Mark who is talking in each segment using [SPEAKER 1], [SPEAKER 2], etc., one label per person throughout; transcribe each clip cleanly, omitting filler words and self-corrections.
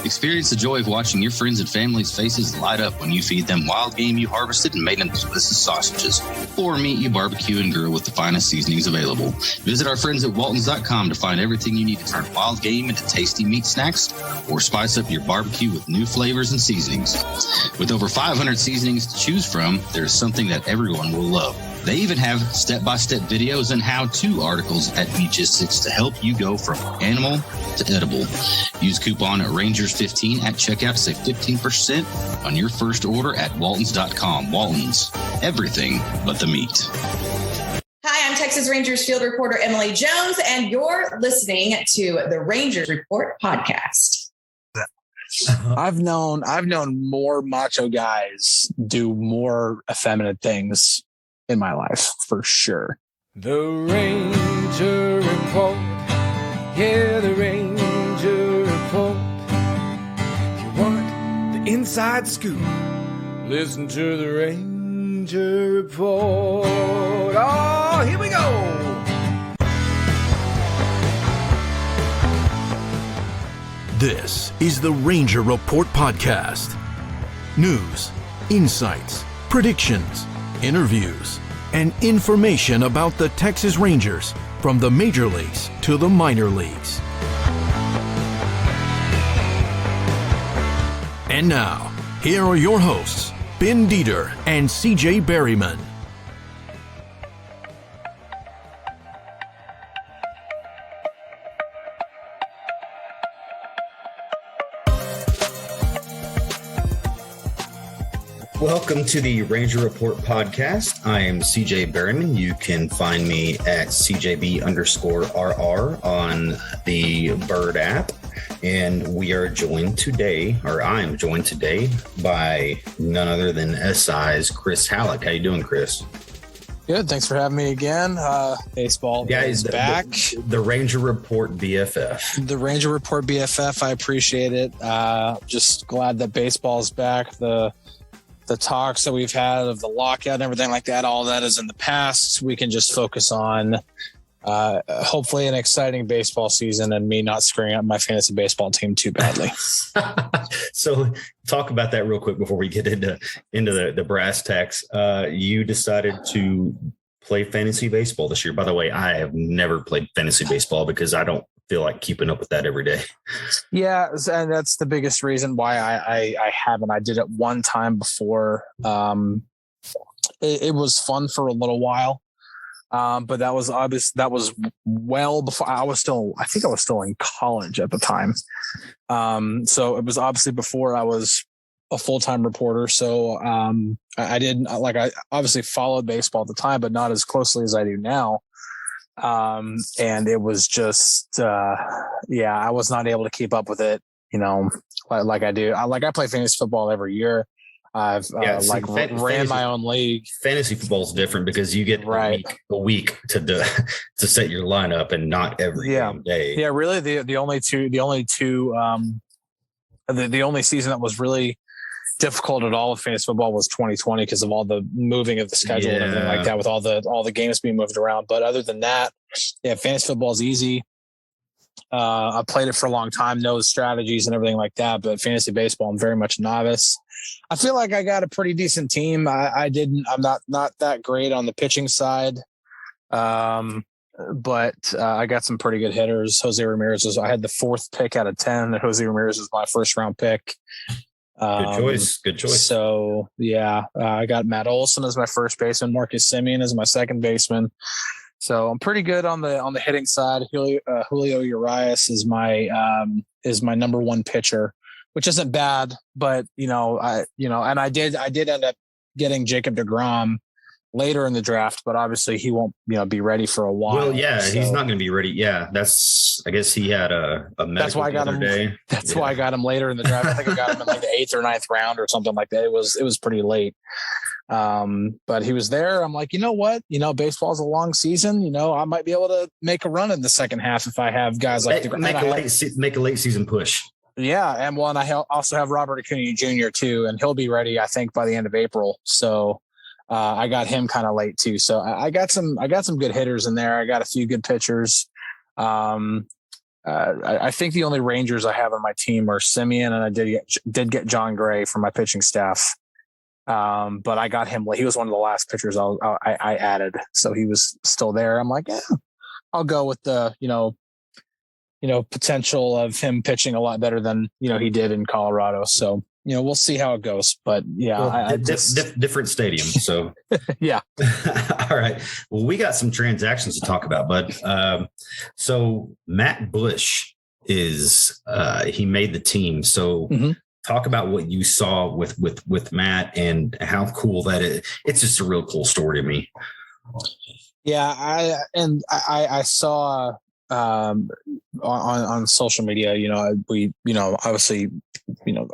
[SPEAKER 1] Experience the joy of watching your friends and family's faces light up when you feed them wild game you harvested and made into delicious sausages, or meat you barbecue and grill with the finest seasonings available. Visit our friends at waltons.com to find everything you need to turn wild game into tasty meat snacks or spice up your barbecue with new flavors and seasonings. With over 500 seasonings to choose from, there's something that everyone will love. They even have step-by-step videos and how-to articles at Meatgistics to help you go from animal to edible. Use coupon Rangers15 at checkout to save 15% on your first order at waltons.com. Waltons, everything but the meat.
[SPEAKER 2] Hi, I'm Texas Rangers field reporter Emily Jones, and you're listening to the Rangers Report podcast.
[SPEAKER 3] I've known more macho guys do more effeminate things in my life, for sure.
[SPEAKER 4] The Ranger Report. Yeah, the Ranger Report. If you want the inside scoop, listen to the Ranger Report. Oh, here we go.
[SPEAKER 5] This is the Ranger Report podcast. News, insights, predictions, interviews, and information about the Texas Rangers from the major leagues to the minor leagues. And now, here are your hosts, Ben Dieter and CJ Berryman.
[SPEAKER 6] Welcome to the Ranger Report podcast. I am CJ Berryman. You can find me at CJB_RR on the Bird app. And we are joined today, or I am joined today by none other than SI's Chris Halicke. How you doing, Chris?
[SPEAKER 3] Good. Thanks for having me again. Baseball is back.
[SPEAKER 6] The Ranger Report BFF.
[SPEAKER 3] The Ranger Report BFF. I appreciate it. Just glad that baseball's back. The talks that we've had of the lockout and everything like that, all that is in the past. We can just focus on hopefully an exciting baseball season and me not screwing up my fantasy baseball team too badly.
[SPEAKER 6] So talk about that real quick before we get into the brass tacks. You decided to play fantasy baseball this year. By the way, I have never played fantasy baseball because I don't feel like keeping up with that every day.
[SPEAKER 3] Yeah, and that's the biggest reason why I haven't. I did it one time before. It was fun for a little while, but that was obvious. That was well before I think I was still in college at the time. So it was obviously before I was a full-time reporter. So I obviously followed baseball at the time, but not as closely as I do now. And it was just, I was not able to keep up with it, like I do. I play fantasy football every year. I've ran my own league.
[SPEAKER 6] Fantasy football is different because you get a week to set your lineup and not every day.
[SPEAKER 3] Yeah. Really. The only season that was really difficult at all with fantasy football was 2020 because of all the moving of the schedule and everything like that with all the games being moved around. But other than that, fantasy football is easy. I played it for a long time, know the strategies and everything like that. But fantasy baseball, I'm very much a novice. I feel like I got a pretty decent team. I'm not that great on the pitching side. But I got some pretty good hitters. Jose Ramirez I had the 4th pick out of 10. And Jose Ramirez was my first round pick.
[SPEAKER 6] Good choice.
[SPEAKER 3] So I got Matt Olson as my first baseman, Marcus Semien as my second baseman. So I'm pretty good on the hitting side. Julio Urias is my number one pitcher, which isn't bad, but and I did end up getting Jacob deGrom later in the draft, but obviously he won't be ready for a while.
[SPEAKER 6] Well, he's not going to be ready. Yeah, I guess he had a medical
[SPEAKER 3] that's why I got him.
[SPEAKER 6] Day.
[SPEAKER 3] That's why I got him later in the draft. I think I got him in like the 8th or 9th round or something like that. It was pretty late. But he was there. I'm like, you know what? Baseball's a long season. I might be able to make a run in the second half if I have guys like
[SPEAKER 6] make a late season push.
[SPEAKER 3] Yeah, and I also have Robert Acuna Jr. too, and he'll be ready, I think, by the end of April. So I got him kind of late too. So I got some good hitters in there. I got a few good pitchers. I think the only Rangers I have on my team are Simeon, and I did get John Gray from my pitching staff. But I got him. He was one of the last pitchers I added, so he was still there. I'm like, yeah, I'll go with the potential of him pitching a lot better than he did in Colorado. So we'll see how it goes. But yeah,
[SPEAKER 6] different stadium. So
[SPEAKER 3] yeah.
[SPEAKER 6] All right. Well, we got some transactions to talk about, bud. So Matt Bush he made the team. So. Mm-hmm. Talk about what you saw with Matt and how cool that is. It's just a real cool story to me.
[SPEAKER 3] Yeah, I saw on social media. We obviously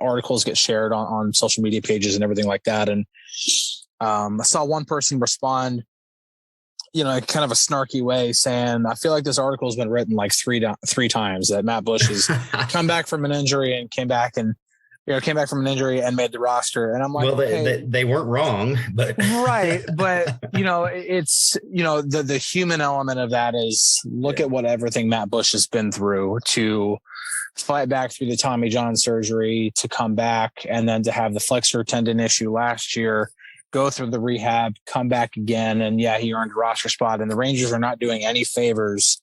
[SPEAKER 3] articles get shared on social media pages and everything like that. And I saw one person respond, kind of a snarky way, saying, "I feel like this article has been written like three times that Matt Bush has come back from an injury and came back from an injury and made the roster." And I'm like,
[SPEAKER 6] well, they weren't wrong, but
[SPEAKER 3] right. But, it's, the human element of that is look at what everything Matt Bush has been through to fight back through the Tommy John surgery, to come back, and then to have the flexor tendon issue last year, go through the rehab, come back again. And yeah, he earned a roster spot, and the Rangers are not doing any favors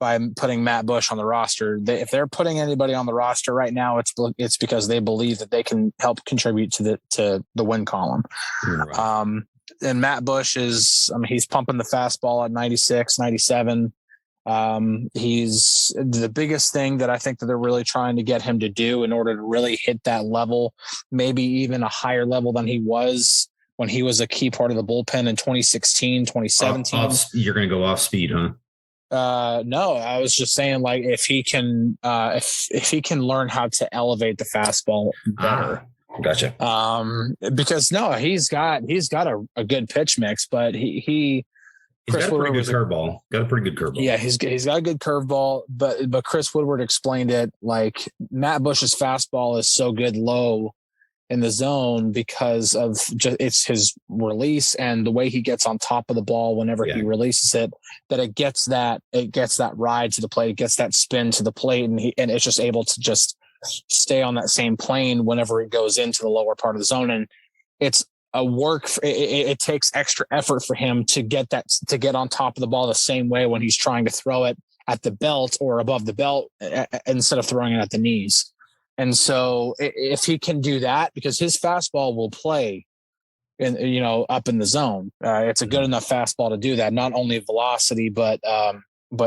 [SPEAKER 3] by putting Matt Bush on the roster. If they're putting anybody on the roster right now, it's because they believe that they can help contribute to the win column. Right. And Matt Bush he's pumping the fastball at 96, 97. He's the biggest thing that I think that they're really trying to get him to do in order to really hit that level, maybe even a higher level than he was when he was a key part of the bullpen in 2016, 2017.
[SPEAKER 6] You're going to go off speed, huh?
[SPEAKER 3] No, I was just saying, like, if he can learn how to elevate the fastball better.
[SPEAKER 6] Gotcha.
[SPEAKER 3] Because he's got a good pitch mix, but he's got a pretty good curveball.
[SPEAKER 6] Yeah,
[SPEAKER 3] he's got a good curveball, but Chris Woodward explained it like Matt Bush's fastball is so good low in the zone because of it's his release and the way he gets on top of the ball whenever he releases it, that it gets that ride to the plate, it gets that spin to the plate, and it's just able to just stay on that same plane whenever it goes into the lower part of the zone. And it's a work. It takes extra effort for him to get on top of the ball the same way when he's trying to throw it at the belt or above the belt instead of throwing it at the knees. And so if he can do that, because his fastball will play up in the zone, it's a good enough fastball to do that. Not only velocity, but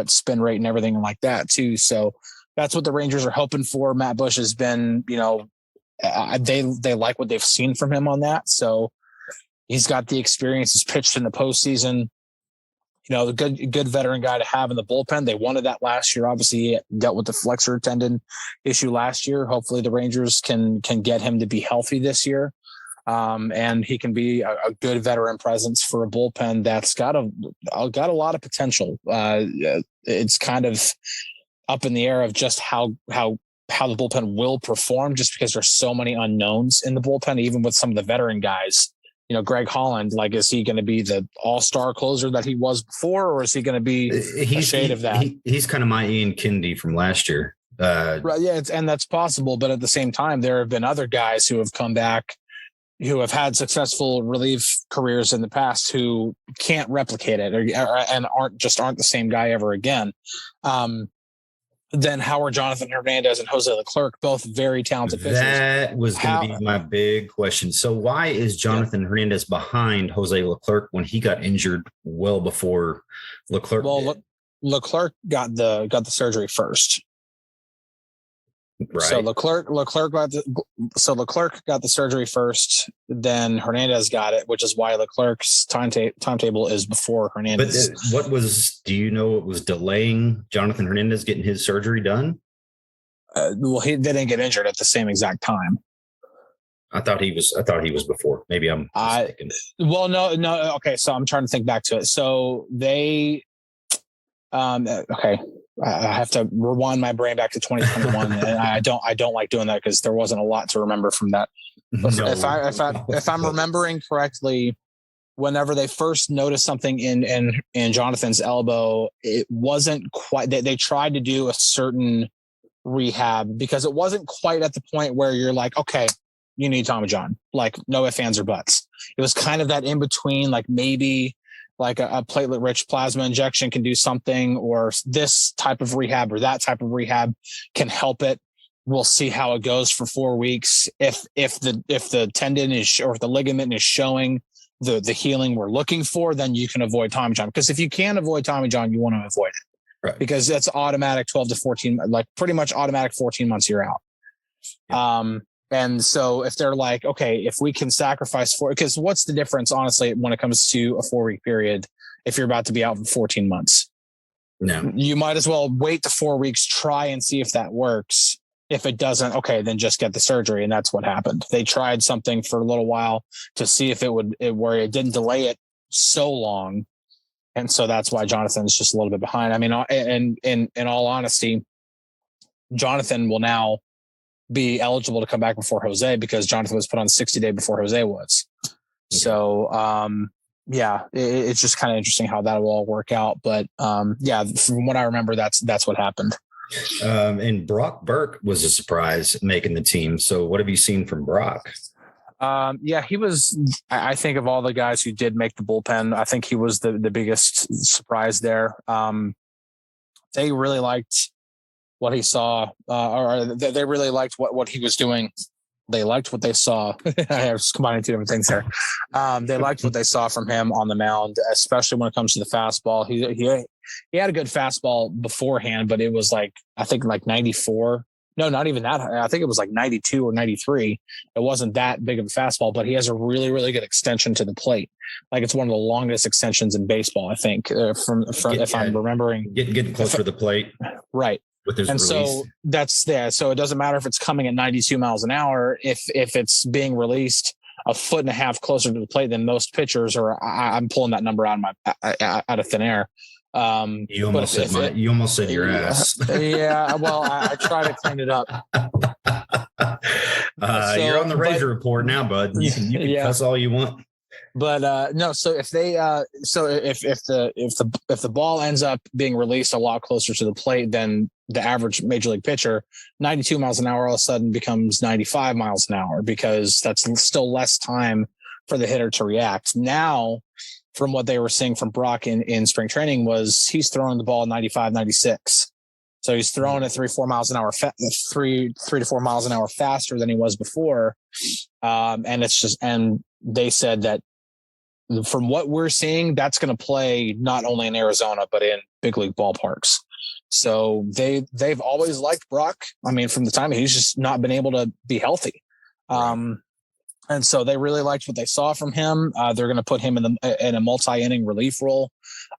[SPEAKER 3] spin rate and everything like that too. So that's what the Rangers are hoping for. Matt Bush has been, they like what they've seen from him on that. So he's got the experience. He's pitched in the postseason. The good veteran guy to have in the bullpen. They wanted that last year. Obviously, he dealt with the flexor tendon issue last year. Hopefully, the Rangers can get him to be healthy this year, and he can be a good veteran presence for a bullpen that's got a lot of potential. It's kind of up in the air of just how the bullpen will perform, just because there's so many unknowns in the bullpen, even with some of the veteran guys. Greg Holland, like, is he going to be the all-star closer that he was before, or is he going to be a shade of that?
[SPEAKER 6] He's kind of my Ian Kennedy from last year.
[SPEAKER 3] Right, yeah, and that's possible. But at the same time, there have been other guys who have come back, who have had successful relief careers in the past, who can't replicate it and aren't the same guy ever again. Then Jonathan Hernandez and Jose Leclerc, both very talented pitchers. That
[SPEAKER 6] was going to be my big question. So why is Jonathan Hernandez behind Jose Leclerc when he got injured well before Leclerc?
[SPEAKER 3] Well, Leclerc got the surgery first.
[SPEAKER 6] Right.
[SPEAKER 3] So Leclerc got the surgery first. Then Hernandez got it, which is why Leclerc's timetable is before Hernandez.
[SPEAKER 6] But do you know what was delaying Jonathan Hernandez getting his surgery done?
[SPEAKER 3] They didn't get injured at the same exact time.
[SPEAKER 6] I thought he was before. Maybe I'm mistaken.
[SPEAKER 3] Well, no. Okay, so I'm trying to think back to it. So they, okay. I have to rewind my brain back to 2021, and I don't like doing that because there wasn't a lot to remember from that. But if I'm remembering correctly, whenever they first noticed something in Jonathan's elbow, it wasn't quite, they tried to do a certain rehab because it wasn't quite at the point where you're like, okay, you need Tommy John, like no ifs, ands, or buts. It was kind of that in between, like maybe like a platelet rich plasma injection can do something, or this type of rehab or that type of rehab can help it. We'll see how it goes for 4 weeks. If the tendon is, or if the ligament is showing the healing we're looking for, then you can avoid Tommy John. Because if you can't avoid Tommy John, you want to avoid it, right? Because that's automatic 12 to 14, like pretty much automatic 14 months you're out. Yeah. And so if they're like, okay, if we can sacrifice because what's the difference, honestly, when it comes to a 4-week period, if you're about to be out for 14 months?
[SPEAKER 6] No,
[SPEAKER 3] you might as well wait the 4 weeks, try and see if that works. If it doesn't, okay, then just get the surgery. And that's what happened. They tried something for a little while to see if where it didn't delay it so long. And so that's why Jonathan's just a little bit behind. I mean, and in all honesty, Jonathan will now be eligible to come back before Jose because Jonathan was put on 60-day before Jose was. Okay. So, it's just kind of interesting how that will all work out. But from what I remember, that's what happened.
[SPEAKER 6] And Brock Burke was a surprise making the team. So what have you seen from Brock?
[SPEAKER 3] He was, I think of all the guys who did make the bullpen, I think he was the biggest surprise there. They really liked what he saw, or they really liked what he was doing. They liked what they saw. I was combining two different things there. They liked what they saw from him on the mound, especially when it comes to the fastball. He had a good fastball beforehand, but it was like, I think like 94. No, not even that. I think it was like 92 or 93. It wasn't that big of a fastball, but he has a really, really good extension to the plate. Like it's one of the longest extensions in baseball, I think, if I'm remembering.
[SPEAKER 6] Getting closer to the plate.
[SPEAKER 3] Right.
[SPEAKER 6] With his release.
[SPEAKER 3] So that's there. So it doesn't matter if it's coming at 92 miles an hour. If it's being released a foot and a half closer to the plate than most pitchers, or I'm pulling that number out of thin air.
[SPEAKER 6] You almost said your ass.
[SPEAKER 3] Yeah. Well, I try to clean it up.
[SPEAKER 6] You're on the Ranger Report now, bud. You can cuss all you want.
[SPEAKER 3] But no, so if they if the ball ends up being released a lot closer to the plate than the average major league pitcher, 92 miles an hour all of a sudden becomes 95 miles an hour because that's still less time for the hitter to react. Now, from what they were seeing from Brock in spring training was he's throwing the ball 95, 96. So he's throwing it 3 to 4 miles an hour, 3 to 4 miles an hour faster than he was before. And they said that from what we're seeing, that's going to play not only in Arizona, but in big league ballparks. So they've always liked Brock. I mean, from the time he's just not been able to be healthy. And so they really liked what they saw from him. They're going to put him in a multi-inning relief role.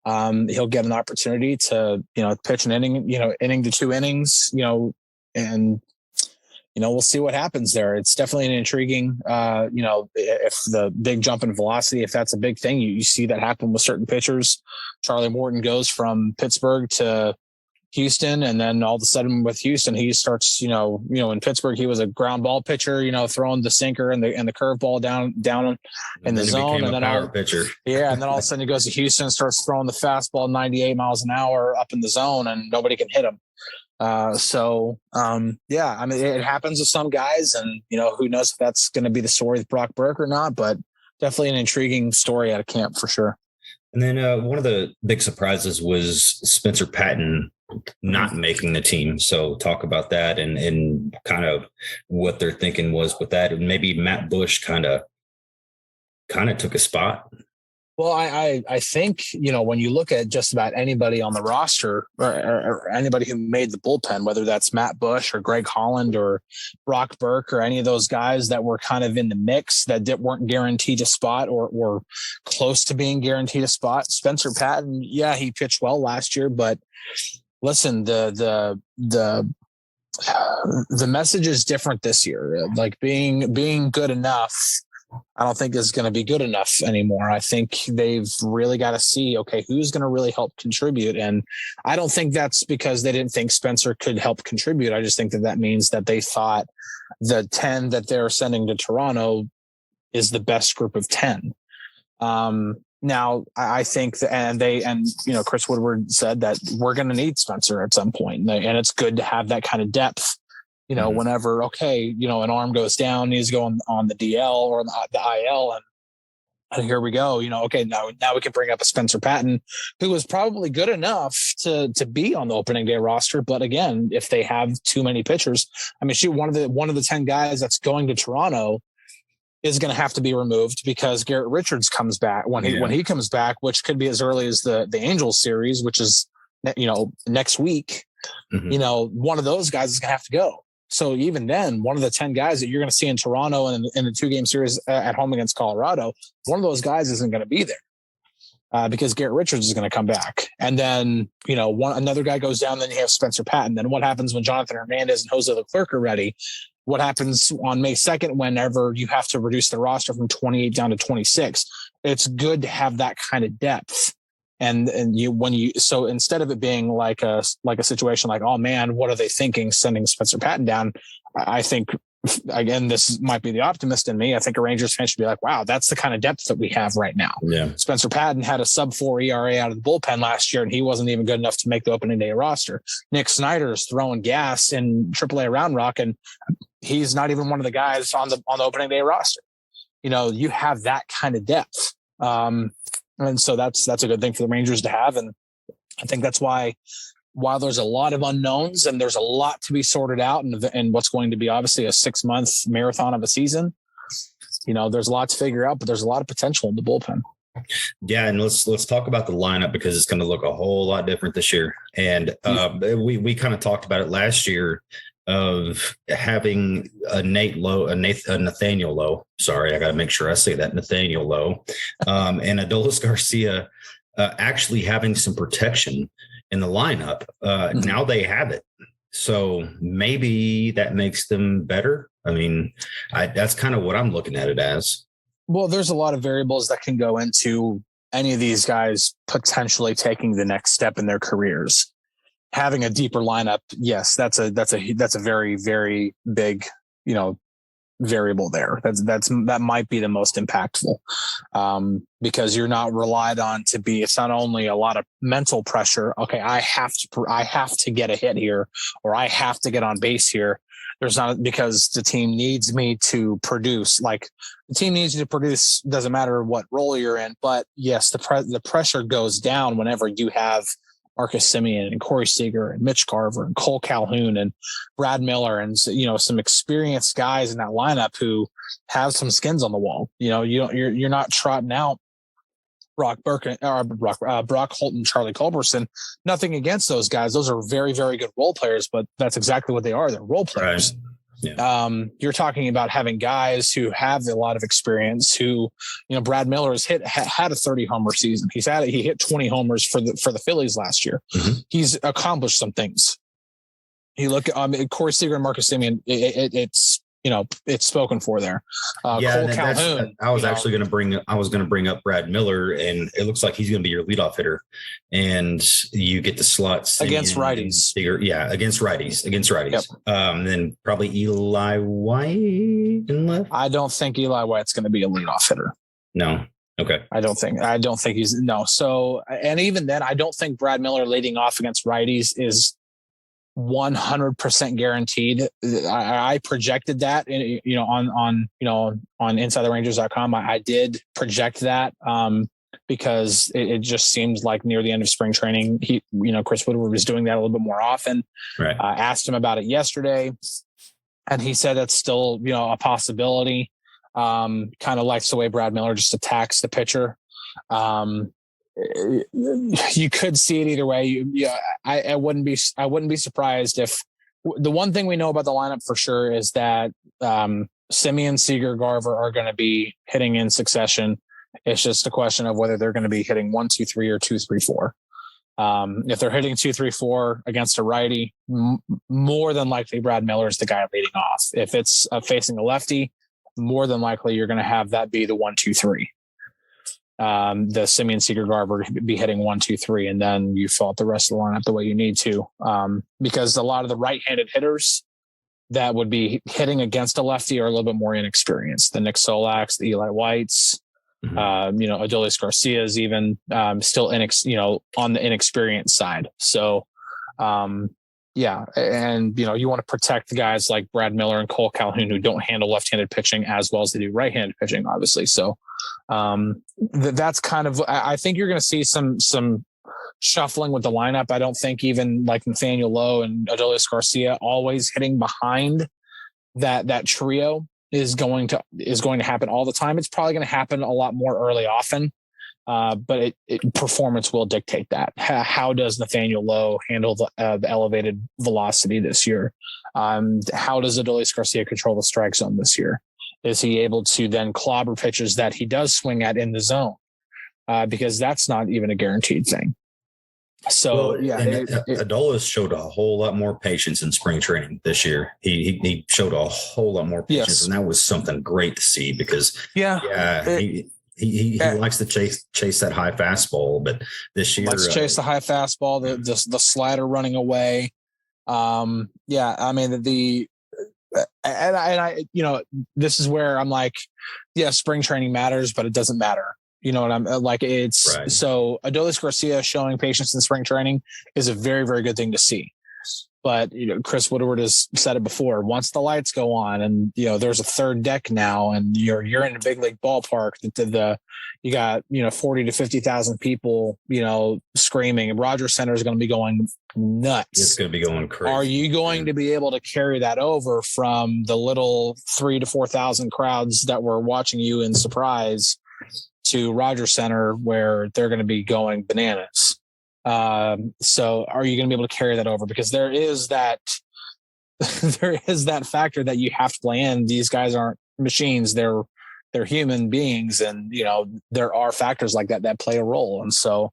[SPEAKER 3] He'll get an opportunity to, pitch an inning, inning to 2 innings, and, we'll see what happens there. It's definitely an intriguing, if the big jump in velocity, if that's a big thing, you see that happen with certain pitchers. Charlie Morton goes from Pittsburgh to Houston, and then all of a sudden with Houston, he starts, in Pittsburgh, he was a ground ball pitcher, throwing the sinker and the curveball down in the zone, and then
[SPEAKER 6] power pitcher.
[SPEAKER 3] Yeah, and then all of a sudden he goes to Houston and starts throwing the fastball 98 miles an hour up in the zone, and nobody can hit him. I mean, it happens with some guys, and who knows if that's going to be the story with Brock Burke or not, but definitely an intriguing story out of camp for sure.
[SPEAKER 6] And then one of the big surprises was Spencer Patton not making the team. So talk about that and kind of what their thinking was with that. And maybe Matt Bush kind of took a spot.
[SPEAKER 3] Well, I think, when you look at just about anybody on the roster or anybody who made the bullpen, whether that's Matt Bush or Greg Holland or Brock Burke or any of those guys that were kind of in the mix that weren't guaranteed a spot or close to being guaranteed a spot. Spencer Patton, he pitched well last year, but listen, the message is different this year. Like being good enough, I don't think is going to be good enough anymore. I think they've really got to see, okay, who's going to really help contribute. And I don't think that's because they didn't think Spencer could help contribute. I just think that means that they thought the 10 that they're sending to Toronto is the best group of 10. Now I think that, and Chris Woodward said that we're going to need Spencer at some point, and it's good to have that kind of depth. Whenever an arm goes down, he's going on the DL or the IL, and here we go. Now we can bring up a Spencer Patton, who is probably good enough to be on the opening day roster. But again, if they have too many pitchers, one of the 10 guys that's going to Toronto is going to have to be removed because Garrett Richards comes back when he comes back, which could be as early as the Angels series, which is next week. One of those guys is going to have to go. So even then, one of the 10 guys that you're going to see in Toronto and in the 2-game series at home against Colorado, one of those guys isn't going to be there because Garrett Richards is going to come back. And then, another guy goes down, then you have Spencer Patton. Then what happens when Jonathan Hernandez and Jose Leclerc are ready? What happens on May 2nd, whenever you have to reduce the roster from 28 down to 26? It's good to have that kind of depth. So instead of it being like a situation like, oh man, what are they thinking sending Spencer Patton down? I think, again, this might be the optimist in me. I think a Rangers fan should be like, wow, that's the kind of depth that we have right now. Yeah. Spencer Patton had a sub-4 ERA out of the bullpen last year, and he wasn't even good enough to make the opening day roster. Nick Snyder's throwing gas in AAA Round Rock, and he's not even one of the guys on the opening day roster. You have that kind of depth. And so that's a good thing for the Rangers to have. And I think that's why, while there's a lot of unknowns and there's a lot to be sorted out and what's going to be obviously a 6-month marathon of a season, there's a lot to figure out, but there's a lot of potential in the bullpen.
[SPEAKER 6] Yeah. And let's talk about the lineup, because it's going to look a whole lot different this year. And we kind of talked about it last year of having a Nathaniel Lowe. Sorry, I got to make sure I say that, Nathaniel Lowe, and Adolis Garcia actually having some protection in the lineup. Now they have it. So maybe that makes them better. That's kind of what I'm looking at it as.
[SPEAKER 3] Well, there's a lot of variables that can go into any of these guys potentially taking the next step in their careers. Having a deeper lineup, yes, that's a very, very big, variable there. That might be the most impactful, because you're not relied on to be. It's not only a lot of mental pressure. Okay, I have to get a hit here, or I have to get on base here. There's not, because the team needs me to produce. Like, the team needs you to produce. Doesn't matter what role you're in, but yes, the pressure goes down whenever you have Marcus Semien and Corey Seager and Mitch Garver and Cole Calhoun and Brad Miller and some experienced guys in that lineup who have some skins on the wall. You're not trotting out Brock Holton, Charlie Culberson. Nothing against those guys; those are very, very good role players. But that's exactly what they are. They're role players. Right. Yeah. You're talking about having guys who have a lot of experience. Who, Brad Miller has had a 30 homer season. He hit 20 homers for the Phillies last year. Mm-hmm. He's accomplished some things. You look at Corey Seager and Marcus Semien. It's spoken for there. Cole Calhoun.
[SPEAKER 6] I was going to bring up Brad Miller, and it looks like he's going to be your leadoff hitter, and you get the slots
[SPEAKER 3] against righties.
[SPEAKER 6] Against righties. Yep. Then probably Eli White in left.
[SPEAKER 3] I don't think Eli White's going to be a leadoff hitter.
[SPEAKER 6] No. Okay.
[SPEAKER 3] I don't think he's no. So, and even then, I don't think Brad Miller leading off against righties is 100% guaranteed. I projected that on InsideTheRangers.com. I did project that because it just seems like near the end of spring training, Chris Woodward was doing that a little bit more often. Right. I asked him about it yesterday, and he said that's still a possibility. Kind of likes the way Brad Miller just attacks the pitcher. You could see it either way. I wouldn't be surprised if the one thing we know about the lineup for sure is that Semien, Seager, Garver are going to be hitting in succession. It's just a question of whether they're going to be hitting 1, 2, 3 or 2, 3, 4. If they're hitting 2, 3, 4 against a righty, more than likely Brad Miller is the guy leading off. If it's facing a lefty, more than likely you're going to have that be the 1, 2, 3. The Semien, Seager, Garver be hitting 1, 2, 3, and then you fill out the rest of the lineup the way you need to. Because a lot of the right-handed hitters that would be hitting against a lefty are a little bit more inexperienced. The Nick Solaks, the Eli Whites, Adolis Garcia is even still on the inexperienced side. So, and you want to protect the guys like Brad Miller and Cole Calhoun who don't handle left-handed pitching as well as they do right-handed pitching, obviously. So that's kind of, I think you're going to see some shuffling with the lineup. I don't think even like Nathaniel Lowe and Adolis Garcia always hitting behind that trio is going to happen all the time. It's probably going to happen a lot more early often, but performance will dictate that. How does Nathaniel Lowe handle the elevated velocity this year? How does Adolis Garcia control the strike zone this year? Is he able to then clobber pitches that he does swing at in the zone? Because that's not even a guaranteed thing. So
[SPEAKER 6] Adolis showed a whole lot more patience in spring training this year. He showed a whole lot more patience, and that was something great to see because he likes to chase that high fastball, but this year
[SPEAKER 3] likes to chase the high fastball, the slider running away. This is where I'm like, spring training matters, but it doesn't matter. You know what I'm like? It's right. So Adolis Garcia showing patience in spring training is a very, very good thing to see. But, Chris Woodward has said it before, once the lights go on and, there's a third deck now and you're in a big league ballpark, you got, 40 to 50,000 people, screaming, and Rogers Center is going to be going nuts.
[SPEAKER 6] It's going to be going crazy.
[SPEAKER 3] Are you going to be able to carry that over from the little 3,000 to 4,000 crowds that were watching you in surprise to Rogers Center where they're going to be going bananas? So are you going to be able to carry that over? Because there is that factor that you have to play in. These guys aren't machines. They're human beings. And, there are factors like that play a role. And so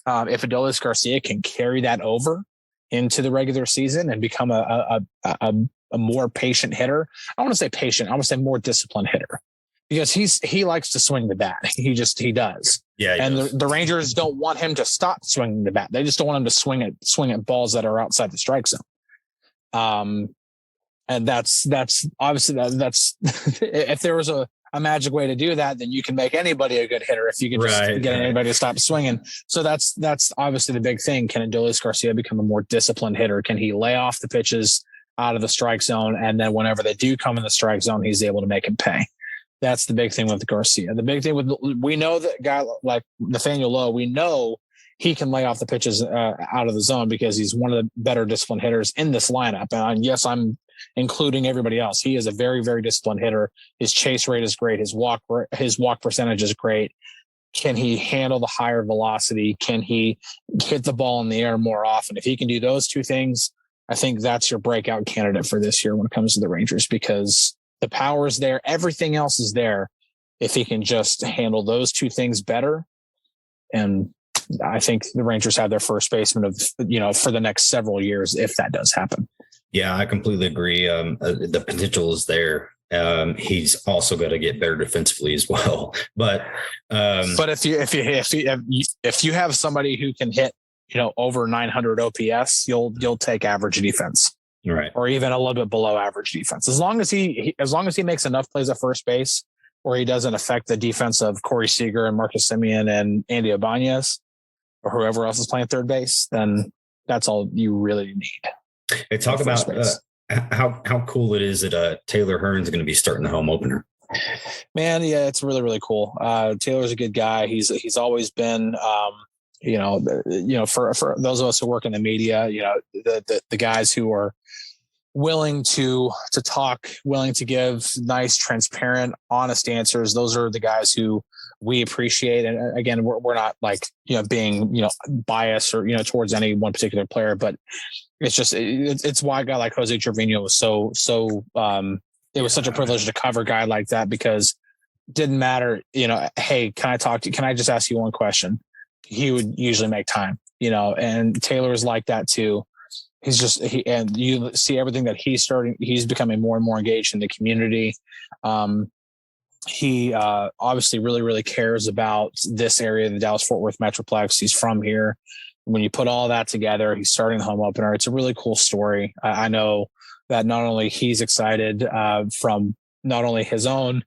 [SPEAKER 3] if Adolis Garcia can carry that over into the regular season and become a more patient hitter, I want to say patient. I want to say more disciplined hitter. Because he likes to swing the bat. He does. Yeah. And the Rangers don't want him to stop swinging the bat. They just don't want him to swing at balls that are outside the strike zone. And that's obviously that's if there was a magic way to do that, then you can make anybody a good hitter if you can just get anybody to stop swinging. So that's obviously the big thing. Can Adolis Garcia become a more disciplined hitter? Can he lay off the pitches out of the strike zone? And then whenever they do come in the strike zone, he's able to make him pay. That's the big thing with Garcia. The big thing we know that guy like Nathaniel Lowe, we know he can lay off the pitches out of the zone because he's one of the better disciplined hitters in this lineup. And yes, I'm including everybody else. He is a very, very disciplined hitter. His chase rate is great. His walk percentage is great. Can he handle the higher velocity? Can he hit the ball in the air more often? If he can do those two things, I think that's your breakout candidate for this year when it comes to the Rangers, because the power is there. Everything else is there. If he can just handle those two things better. And I think the Rangers have their first baseman for the next several years, if that does happen.
[SPEAKER 6] Yeah, I completely agree. The potential is there. He's also got to get better defensively as well. But if you have somebody who can hit, over 900 OPS, you'll take average defense. Right.
[SPEAKER 3] Or even a little bit below average defense. As long as he makes enough plays at first base where he doesn't affect the defense of Corey Seager and Marcus Semien and Andy Ibanez or whoever else is playing third base, then that's all you really need.
[SPEAKER 6] Hey, talk about how cool it is that Taylor Hearn's going to be starting the home opener.
[SPEAKER 3] Man, yeah, it's really, really cool. Taylor's a good guy. He's always been for those of us who work in the media, the guys who are willing to talk, willing to give nice, transparent, honest answers. Those are the guys who we appreciate. And again, we're not like, being, biased or, towards any one particular player, but it's just, it's why a guy like Jose Trevino was so it was such a privilege to cover a guy like that, because it didn't matter, hey, can I talk to you? Can I just ask you one question? He would usually make time, and Taylor is like that too. And you see everything that he's becoming more and more engaged in the community. He obviously really, really cares about this area, the Dallas-Fort Worth Metroplex. He's from here. When you put all that together, he's starting the home opener. It's a really cool story. I know that not only he's excited from not only his own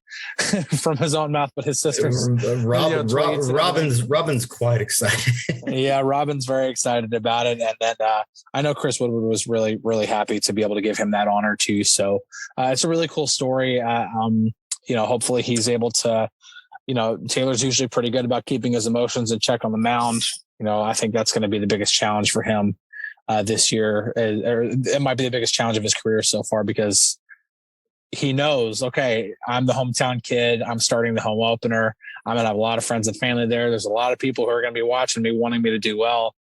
[SPEAKER 3] from his own mouth, but his sister's.
[SPEAKER 6] Robin's quite excited.
[SPEAKER 3] Yeah, Robin's very excited about it. And then I know Chris Woodward was really, really happy to be able to give him that honor too. So it's a really cool story. Hopefully he's able to, Taylor's usually pretty good about keeping his emotions in check on the mound. I think that's going to be the biggest challenge for him this year. Or it might be the biggest challenge of his career so far, because he knows, okay, I'm the hometown kid. I'm starting the home opener. I'm going to have a lot of friends and family there. There's a lot of people who are going to be watching me, wanting me to do well.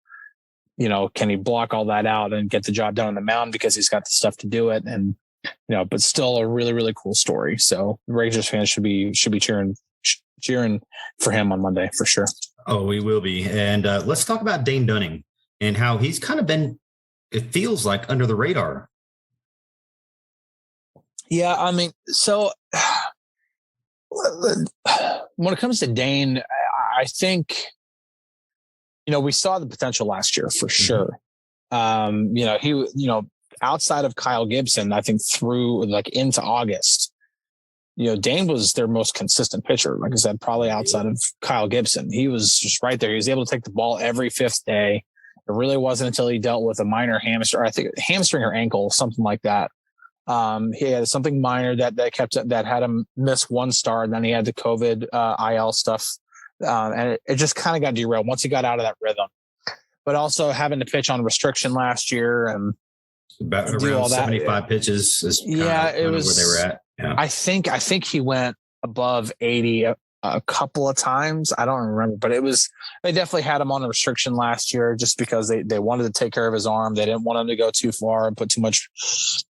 [SPEAKER 3] Can he block all that out and get the job done on the mound because he's got the stuff to do it? And, but still a really, really cool story. So Rangers fans should be cheering for him on Monday for sure.
[SPEAKER 6] Oh, we will be. And let's talk about Dane Dunning and how he's kind of been, it feels like, under the radar.
[SPEAKER 3] Yeah, I mean, so when it comes to Dane, I think, we saw the potential last year for sure. He, outside of Kyle Gibson, I think through into August, Dane was their most consistent pitcher. Like I said, probably outside of Kyle Gibson, he was just right there. He was able to take the ball every fifth day. It really wasn't until he dealt with a minor hamstring or ankle, something like that. He had something minor that had him miss one start, and then he had the COVID IL stuff, and it just kind of got derailed once he got out of that rhythm. But also having to pitch on restriction last year and
[SPEAKER 6] about around 75 pitches is it was where they were at. Yeah. I
[SPEAKER 3] think he went above 80 a couple of times. I don't remember, but they definitely had him on a restriction last year just because they wanted to take care of his arm. They didn't want him to go too far and put too much,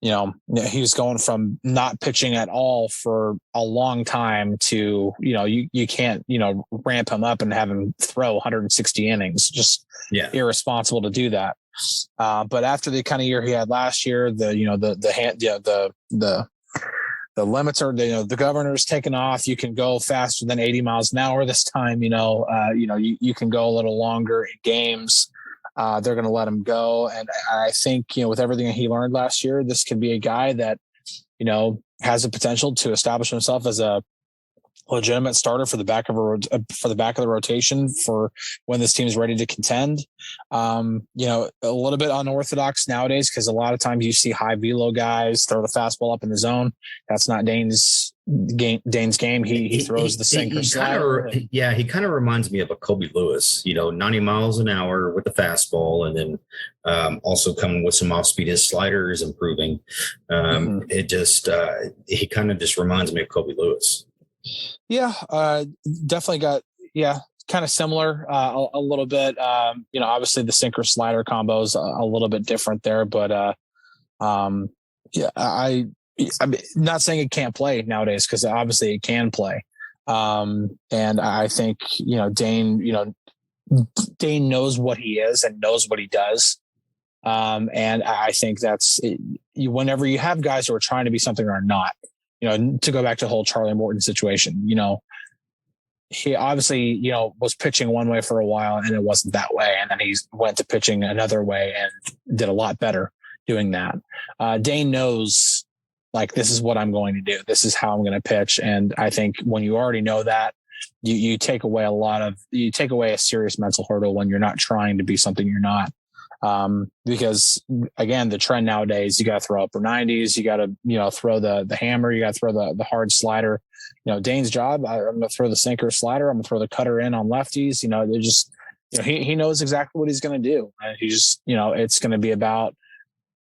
[SPEAKER 3] he was going from not pitching at all for a long time to, you can't, ramp him up and have him throw 160 innings. Just irresponsible to do that. But after the kind of year he had last year, the limits are, the governor's taken off. You can go faster than 80 miles an hour this time. You can go a little longer in games. They're going to let him go. And I think, with everything he learned last year, this could be a guy that, has the potential to establish himself as a legitimate starter for the back of the rotation for when this team is ready to contend. A little bit unorthodox nowadays because a lot of times you see high velo guys throw the fastball up in the zone. That's not Dane's game. He throws the sinker slider.
[SPEAKER 6] He kind of reminds me of a Kobe Lewis, 90 miles an hour with the fastball, and then also coming with some off speed. His slider is improving. It just he kind of just reminds me of Kobe Lewis.
[SPEAKER 3] Yeah, definitely got, kind of similar a little bit. Obviously the sinker slider combo is a little bit different there, but I'm not saying it can't play nowadays because obviously it can play. And I think, Dane knows what he is and knows what he does. And I think that's whenever you have guys who are trying to be something or not, to go back to the whole Charlie Morton situation, he obviously, was pitching one way for a while and it wasn't that way. And then he went to pitching another way and did a lot better doing that. Dane knows, this is what I'm going to do. This is how I'm going to pitch. And I think when you already know that, you take away a serious mental hurdle when you're not trying to be something you're not. Because again, the trend nowadays, you got to throw upper 90s, you got to, throw the hammer, you got to throw the hard slider. Dane's job, I'm going to throw the sinker slider. I'm going to throw the cutter in on lefties. They're just, he knows exactly what he's going to do. And he just, it's going to be about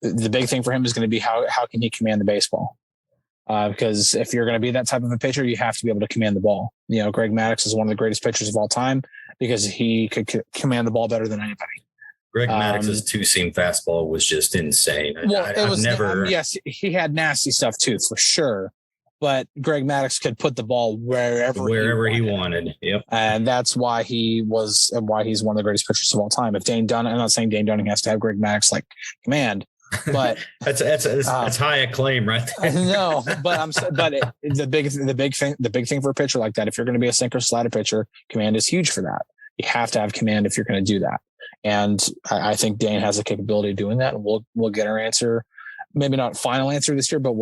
[SPEAKER 3] the big thing for him is going to be how can he command the baseball? Because if you're going to be that type of a pitcher, you have to be able to command the ball. Greg Maddux is one of the greatest pitchers of all time because he could command the ball better than anybody.
[SPEAKER 6] Greg Maddox's two-seam fastball was just insane.
[SPEAKER 3] Yes, he had nasty stuff too, for sure. But Greg Maddux could put the ball wherever he wanted. Yep. And that's why he's one of the greatest pitchers of all time. If Dane Dunning, I'm not saying Dane Dunning has to have Greg Maddux command, but
[SPEAKER 6] that's high acclaim right there.
[SPEAKER 3] No, but the big thing for a pitcher like that, if you're going to be a sinker slider pitcher, command is huge for that. You have to have command if you're going to do that. And I think Dane has the capability of doing that. And we'll get our answer maybe not final answer this year, but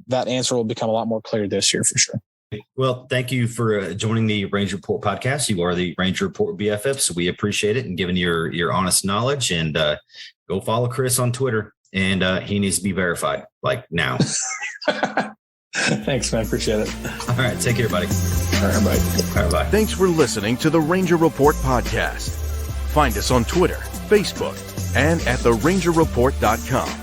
[SPEAKER 3] that answer will become a lot more clear this year for sure.
[SPEAKER 6] Well, thank you for joining the Ranger Report podcast. You are the Ranger Report BFF, so we appreciate it and giving your honest knowledge. And go follow Chris on Twitter, and he needs to be verified like now.
[SPEAKER 3] Thanks, man. Appreciate it.
[SPEAKER 6] All right, take care, buddy.
[SPEAKER 3] All right, bye.
[SPEAKER 6] All right, bye.
[SPEAKER 5] Thanks for listening to the Ranger Report podcast. Find us on Twitter, Facebook, and at therangerreport.com.